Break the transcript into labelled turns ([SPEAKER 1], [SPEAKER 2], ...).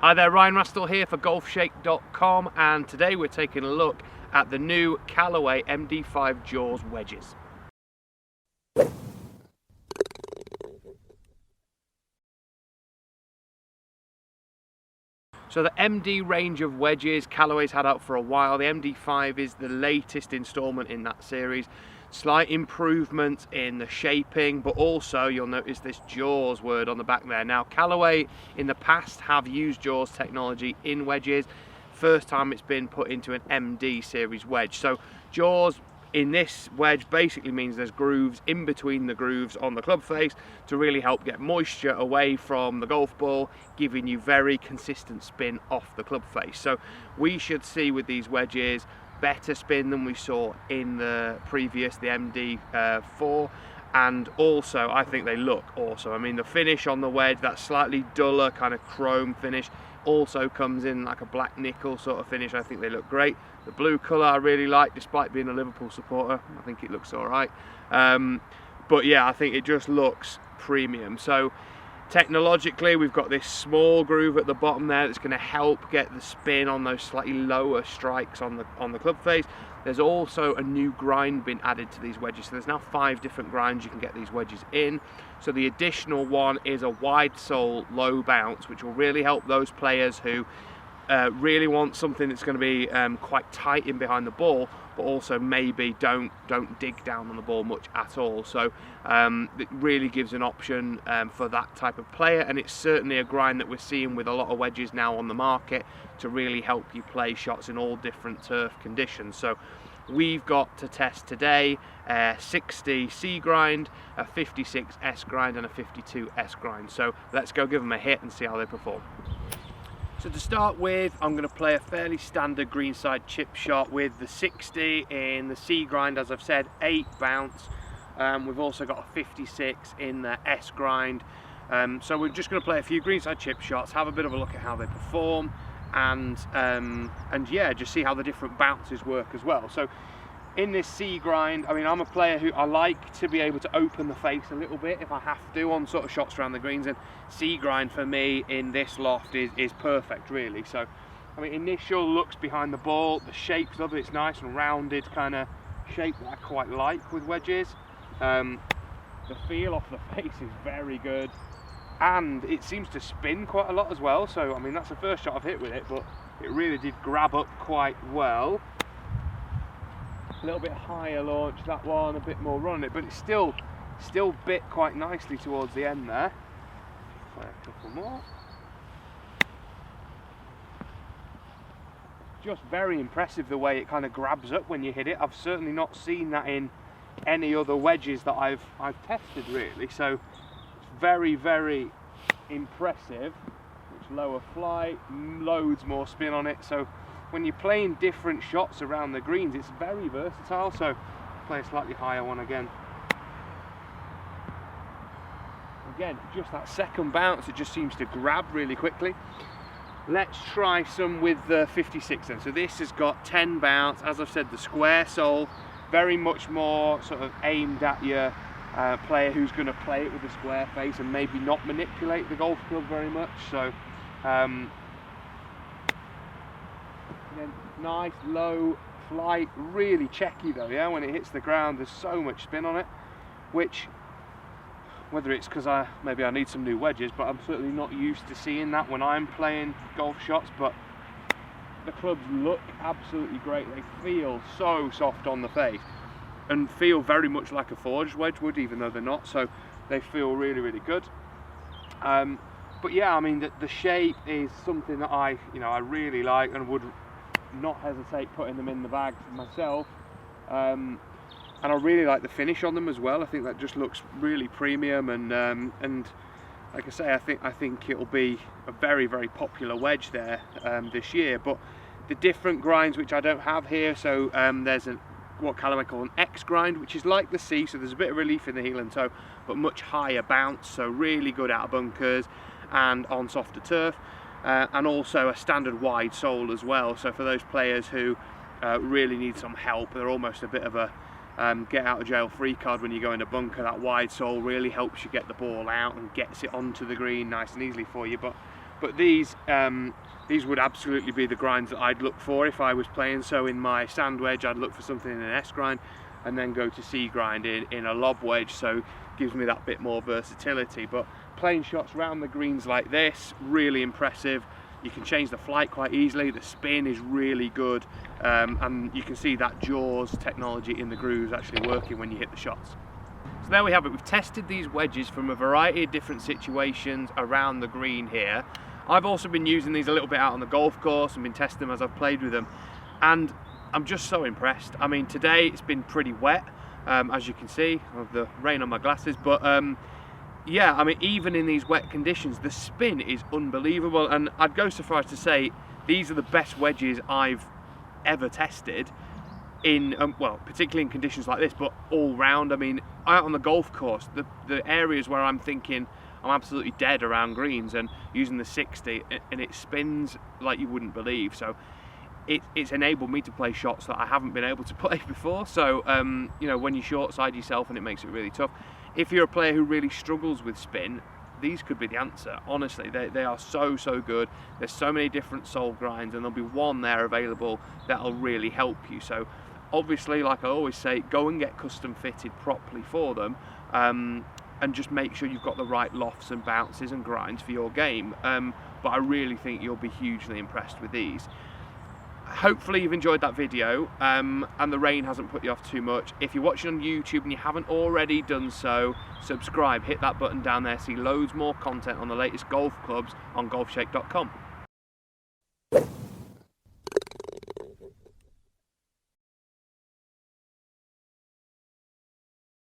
[SPEAKER 1] Hi there, Ryan Rastall here for Golfshake.com, and today we're taking a look at the new Callaway MD5 Jaws wedges. So the MD range of wedges Callaway's had out for a while. The MD5 is the latest installment in that series. Slight improvement in the shaping, but also you'll notice this Jaws word on the back there. Now Callaway in the past have used Jaws technology in wedges. First time it's been put into an MD series wedge. So Jaws in this wedge basically means there's grooves in between the grooves on the club face to really help get moisture away from the golf ball, giving you very consistent spin off the club face. So we should see with these wedges better spin than we saw in the previous, the MD4, and also I think they look awesome. I mean, the finish on the wedge, that slightly duller kind of chrome finish, also comes in like a black nickel sort of finish. I think they look great. The blue colour I really like, despite being a Liverpool supporter. I think it looks all right. But yeah, I think it just looks premium. So technologically, we've got this small groove at the bottom there that's going to help get the spin on those slightly lower strikes on the club face. There's also a new grind been added to these wedges, so there's now 5 different grinds you can get these wedges in. So the additional one is a wide sole low bounce, which will really help those players who really want something that's going to be quite tight in behind the ball, but also maybe don't dig down on the ball much at all. So it really gives an option for that type of player, and it's certainly a grind that we're seeing with a lot of wedges now on the market to really help you play shots in all different turf conditions. So we've got to test today a 60 C grind, a 56 S grind and a 52 S grind. So let's go give them a hit and see how they perform. So to start with, I'm going to play a fairly standard greenside chip shot with the 60 in the C grind, as I've said, 8 bounce. We've also got a 56 in the S grind. So we're just going to play a few greenside chip shots, have a bit of a look at how they perform, and yeah, just see how the different bounces work as well. So in this C grind, I mean, I'm a player who I like to be able to open the face a little bit if I have to on sort of shots around the greens, and C grind for me in this loft is perfect really. So I mean, initial looks behind the ball, the shape's lovely, it's nice and rounded kind of shape that I quite like with wedges. The feel off the face is very good, and it seems to spin quite a lot as well. So I mean, that's the first shot I've hit with it, but it really did grab up quite well. A little bit higher launch, that one, a bit more run on it, but it's still bit quite nicely towards the end there. Play a couple more. Just very impressive the way it kind of grabs up when you hit it. I've certainly not seen that in any other wedges that I've tested really. So it's very, very impressive. It's lower flight, loads more spin on it. So when you're playing different shots around the greens, it's very versatile. So play a slightly higher one again. Again, just that second bounce, it just seems to grab really quickly. Let's try some with the 56 then. So this has got 10 bounce, as I've said, the square sole, very much more sort of aimed at your player who's going to play it with a square face and maybe not manipulate the golf club very much. So again, nice low flight, really checky though, yeah, when it hits the ground there's so much spin on it, which, whether it's because maybe I need some new wedges, but I'm certainly not used to seeing that when I'm playing golf shots. But the clubs look absolutely great, they feel so soft on the face and feel very much like a forged wedge would, even though they're not, so they feel really, really good. But yeah, I mean, the shape is something that I really like and would not hesitate putting them in the bag for myself. And I really like the finish on them as well. I think that just looks really premium, and like I say, I think it'll be a very, very popular wedge there this year. But the different grinds which I don't have here, so there's what Callaway call an X grind, which is like the C, so there's a bit of relief in the heel and toe, but much higher bounce, so really good out of bunkers and on softer turf. And also a standard wide sole as well, so for those players who really need some help, they're almost a bit of a get out of jail free card when you go in a bunker. That wide sole really helps you get the ball out and gets it onto the green nice and easily for you. But but these would absolutely be the grinds that I'd look for if I was playing. So in my sand wedge, I'd look for something in an S grind, and then go to C grind in a lob wedge, so gives me that bit more versatility. But playing shots around the greens like this, really impressive. You can change the flight quite easily, the spin is really good, and you can see that jaws technology in the grooves actually working when you hit the shots. So there we have it. We've tested these wedges from a variety of different situations around the green here. I've also been using these a little bit out on the golf course and been testing them as I've played with them, and I'm just so impressed. I mean, today it's been pretty wet, as you can see, of the rain on my glasses, but yeah, I mean, even in these wet conditions, the spin is unbelievable, and I'd go so far as to say these are the best wedges I've ever tested in, well, particularly in conditions like this, but all round. I mean, out on the golf course, the areas where I'm thinking I'm absolutely dead around greens, and using the 60, and it spins like you wouldn't believe. So it's enabled me to play shots that I haven't been able to play before. So you know, when you short side yourself, and it makes it really tough. If you're a player who really struggles with spin, these could be the answer. Honestly, they are so good. There's so many different sole grinds, and there'll be one there available that'll really help you. So obviously, like I always say, go and get custom fitted properly for them, and just make sure you've got the right lofts and bounces and grinds for your game. But I really think you'll be hugely impressed with these. Hopefully you've enjoyed that video, and the rain hasn't put you off too much. If you're watching on YouTube and you haven't already done so, subscribe, hit that button down there, see loads more content on the latest golf clubs on Golfshake.com.